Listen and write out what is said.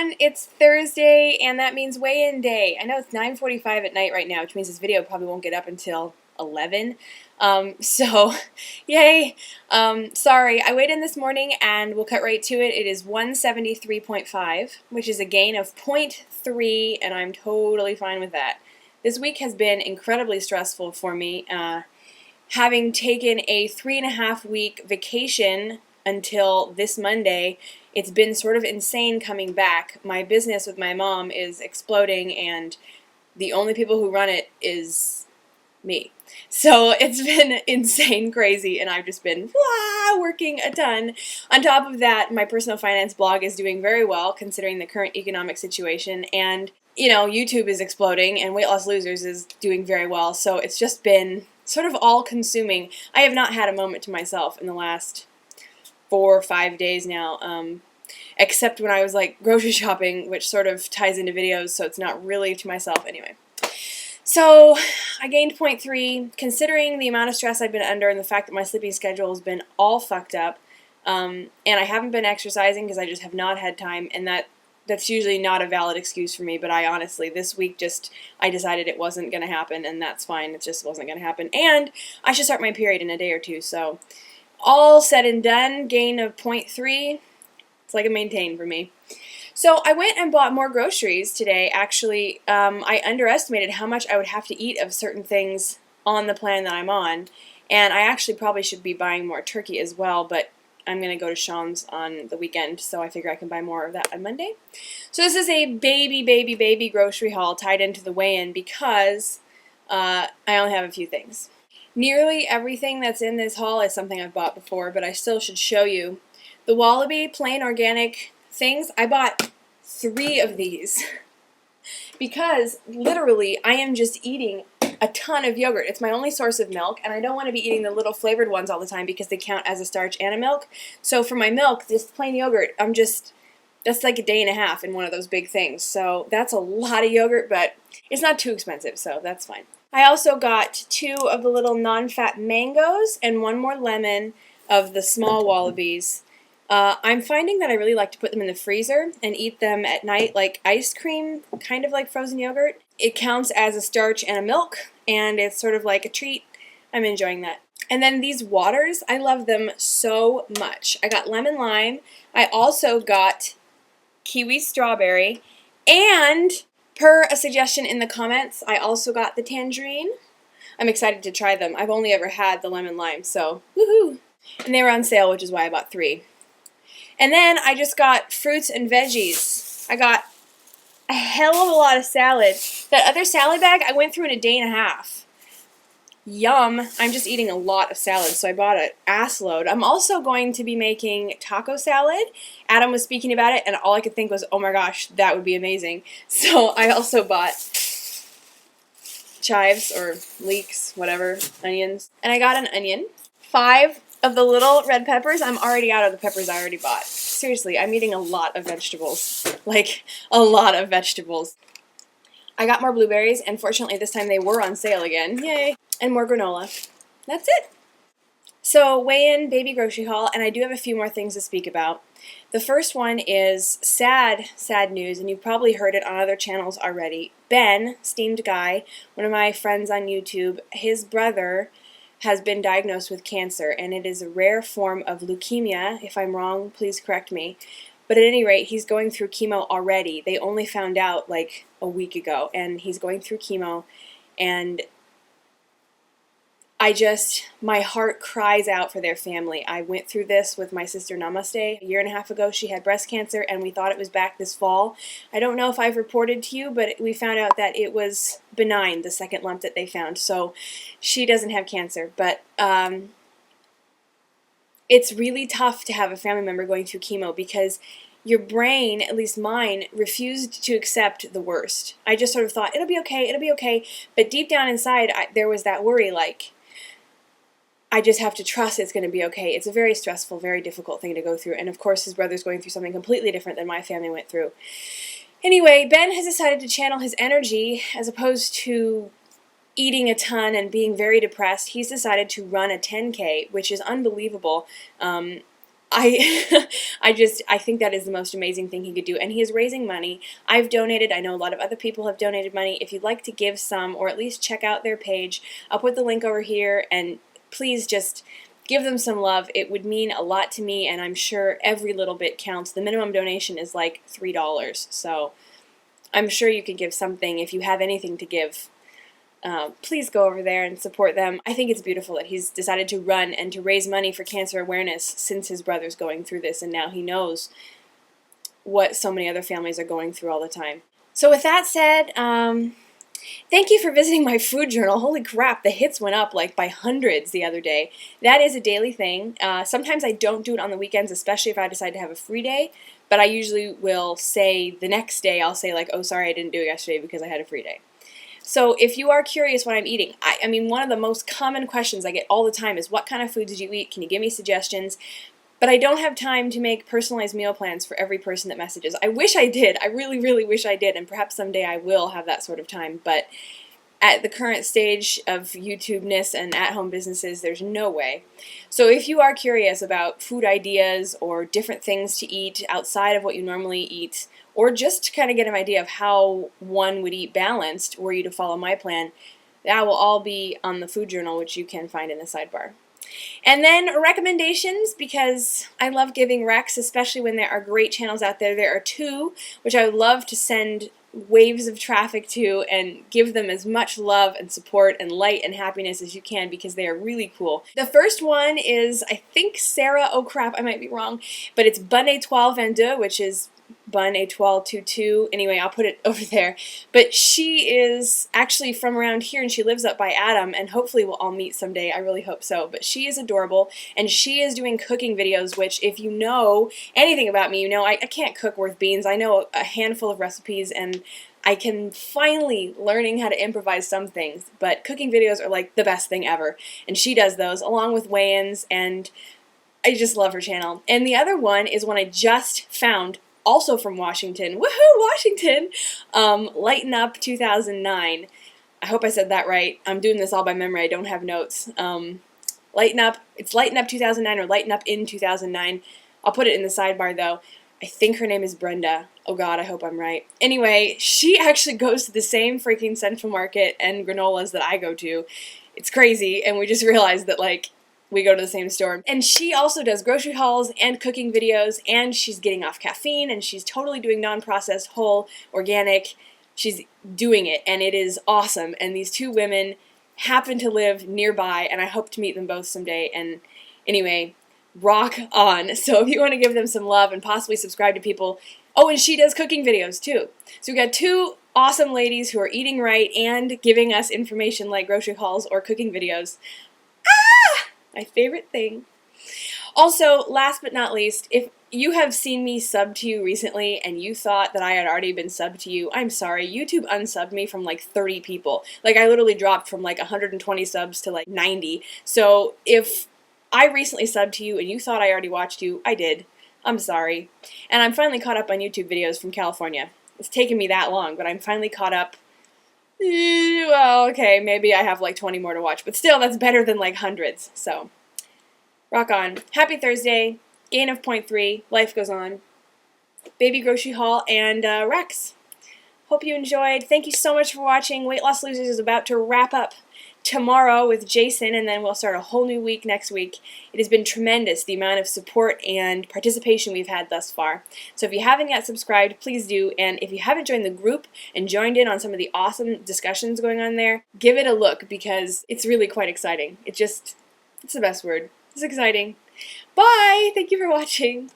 everyone, it's Thursday and that means weigh-in day. I know it's 9:45 at night right now, which means this video probably won't get up until 11. So yay. Sorry, I weighed in this morning and we'll cut right to it. It is 173.5, which is a gain of 0.3, and I'm totally fine with that. This week has been incredibly stressful for me. Having taken a 3.5-week vacation until this Monday, it's been sort of insane coming back. My business with my mom is exploding, and the only people who run it is me. So it's been insane crazy, and I've just been working a ton. On top of that, my personal finance blog is doing very well considering the current economic situation, and YouTube is exploding, and Weight Loss Losers is doing very well. So it's just been sort of all-consuming. I have not had a moment to myself in the last 4 or 5 days now, except when I was like grocery shopping, which sort of ties into videos, so it's not really to myself anyway. So I gained 0.3, considering the amount of stress I've been under and the fact that my sleeping schedule has been all fucked up, and I haven't been exercising because I just have not had time, and that's usually not a valid excuse for me, but I honestly, this week I decided it wasn't going to happen, and that's fine. It just wasn't going to happen, and I should start my period in a day or two, so all said and done, gain of 0.3, it's like a maintain for me. So I went and bought more groceries today. Actually, I underestimated how much I would have to eat of certain things on the plan that I'm on, and I actually probably should be buying more turkey as well, but I'm going to go to Sean's on the weekend, so I figure I can buy more of that on Monday. So this is a baby grocery haul tied into the weigh-in because I only have a few things. Nearly everything that's in this haul is something I've bought before, but I still should show you. The Wallaby plain organic things, I bought 3 of these because literally I am just eating a ton of yogurt. It's my only source of milk, and I don't want to be eating the little flavored ones all the time because they count as a starch and a milk. So for my milk, this plain yogurt, that's like a day and a half in one of those big things. So that's a lot of yogurt, but it's not too expensive, so that's fine. I also got 2 of the little non-fat mangoes and 1 more lemon of the small Wallabies. I'm finding that I really like to put them in the freezer and eat them at night like ice cream, kind of like frozen yogurt. It counts as a starch and a milk, and it's sort of like a treat. I'm enjoying that. And then these waters, I love them so much. I got lemon lime. I also got kiwi strawberry, and per a suggestion in the comments, I also got the tangerine. I'm excited to try them. I've only ever had the lemon lime, so woohoo! And they were on sale, which is why I bought 3. And then I just got fruits and veggies. I got a hell of a lot of salad. That other salad bag I went through in a day and a half. Yum. I'm just eating a lot of salad, so I bought an ass load. I'm also going to be making taco salad. Adam was speaking about it, and all I could think was, oh my gosh, that would be amazing. So I also bought chives or leeks, whatever, onions. And I got an onion. 5 of the little red peppers. I'm already out of the peppers I already bought. Seriously, I'm eating a lot of vegetables. Like, a lot of vegetables. I got more blueberries, and fortunately this time they were on sale again. Yay! And more granola. That's it. So, weigh-in baby grocery haul, and I do have a few more things to speak about. The first one is sad news, and you've probably heard it on other channels already. Ben, steamed guy, one of my friends on YouTube, his brother has been diagnosed with cancer, and it is a rare form of leukemia. If I'm wrong, please correct me. But at any rate, he's going through chemo already. They only found out like a week ago, and he's going through chemo, and my heart cries out for their family. I went through this with my sister Namaste a year and a half ago. She had breast cancer, and we thought it was back this fall. I don't know if I've reported to you, but we found out that it was benign, the second lump that they found. So she doesn't have cancer, but it's really tough to have a family member going through chemo because your brain, at least mine, refused to accept the worst. I just sort of thought, it'll be okay, but deep down inside, there was that worry, like, I just have to trust it's going to be okay. It's a very stressful, very difficult thing to go through, and of course his brother's going through something completely different than my family went through. Anyway, Ben has decided to channel his energy, as opposed to eating a ton and being very depressed. He's decided to run a 10K, which is unbelievable. I think that is the most amazing thing he could do, and he is raising money. I've donated. I know a lot of other people have donated money. If you'd like to give some, or at least check out their page, I'll put the link over here, and please just give them some love. It would mean a lot to me, and I'm sure every little bit counts. The minimum donation is like $3, so I'm sure you could give something if you have anything to give. Please go over there and support them. I think it's beautiful that he's decided to run and to raise money for cancer awareness since his brother's going through this, and now he knows what so many other families are going through all the time. So with that said, thank you for visiting my food journal. Holy crap, the hits went up like by hundreds the other day. That is a daily thing. Sometimes I don't do it on the weekends, especially if I decide to have a free day, but I usually will say the next day, I'll say like, oh sorry, I didn't do it yesterday because I had a free day. So if you are curious what I'm eating, I mean, one of the most common questions I get all the time is, what kind of food did you eat? Can you give me suggestions? But I don't have time to make personalized meal plans for every person that messages. I wish I did. I really, really wish I did, and perhaps someday I will have that sort of time. But at the current stage of YouTube-ness and at-home businesses, there's no way. So if you are curious about food ideas or different things to eat outside of what you normally eat, or just to kind of get an idea of how one would eat balanced were you to follow my plan, that will all be on the food journal, which you can find in the sidebar. And then recommendations, because I love giving recs, especially when there are great channels out there. There are two which I would love to send waves of traffic to and give them as much love and support and light and happiness as you can, because they are really cool. The first one is, I think, Sarah, oh crap, I might be wrong, but it's Bun Étoile 22, which is Bun Étoile 22. Anyway, I'll put it over there. But she is actually from around here, and she lives up by Adam, and hopefully we'll all meet someday. I really hope so. But she is adorable, and she is doing cooking videos, which if you know anything about me, you know I can't cook worth beans. I know a handful of recipes, and I can finally learning how to improvise some things, but cooking videos are like the best thing ever. And she does those along with weigh-ins, and I just love her channel. And the other one is one I just found, also from Washington. Woohoo, Washington! Lighten Up 2009. I hope I said that right. I'm doing this all by memory. I don't have notes. Lighten Up. It's Lighten Up 2009 or Lighten Up in 2009. I'll put it in the sidebar though. I think her name is Brenda. Oh god, I hope I'm right. Anyway, she actually goes to the same freaking Central Market and granolas that I go to. It's crazy, and we just realized that, like, we go to the same store. And she also does grocery hauls and cooking videos, and she's getting off caffeine, and she's totally doing non-processed, whole, organic. She's doing it, and it is awesome. And these two women happen to live nearby, and I hope to meet them both someday. And anyway, rock on. So if you want to give them some love and possibly subscribe to people. Oh, and she does cooking videos too. So we got two awesome ladies who are eating right and giving us information like grocery hauls or cooking videos. My favorite thing. Also, last but not least, if you have seen me sub to you recently and you thought that I had already been subbed to you, I'm sorry. YouTube unsubbed me from like 30 people. Like, I literally dropped from like 120 subs to like 90. So if I recently subbed to you and you thought I already watched you, I did. I'm sorry. And I'm finally caught up on YouTube videos from California. It's taken me that long, but I'm finally caught up. Well, okay, maybe I have like 20 more to watch, but still, that's better than like hundreds, so rock on. Happy Thursday, gain of 0.3, life goes on, baby grocery haul, and Rex. Hope you enjoyed. Thank you so much for watching. Weight Loss Losers is about to wrap up tomorrow with Jason, and then we'll start a whole new week next week. It has been tremendous, the amount of support and participation we've had thus far. So if you haven't yet subscribed, please do, and if you haven't joined the group and joined in on some of the awesome discussions going on there, give it a look, because it's really quite exciting. It's the best word. It's exciting. Bye! Thank you for watching.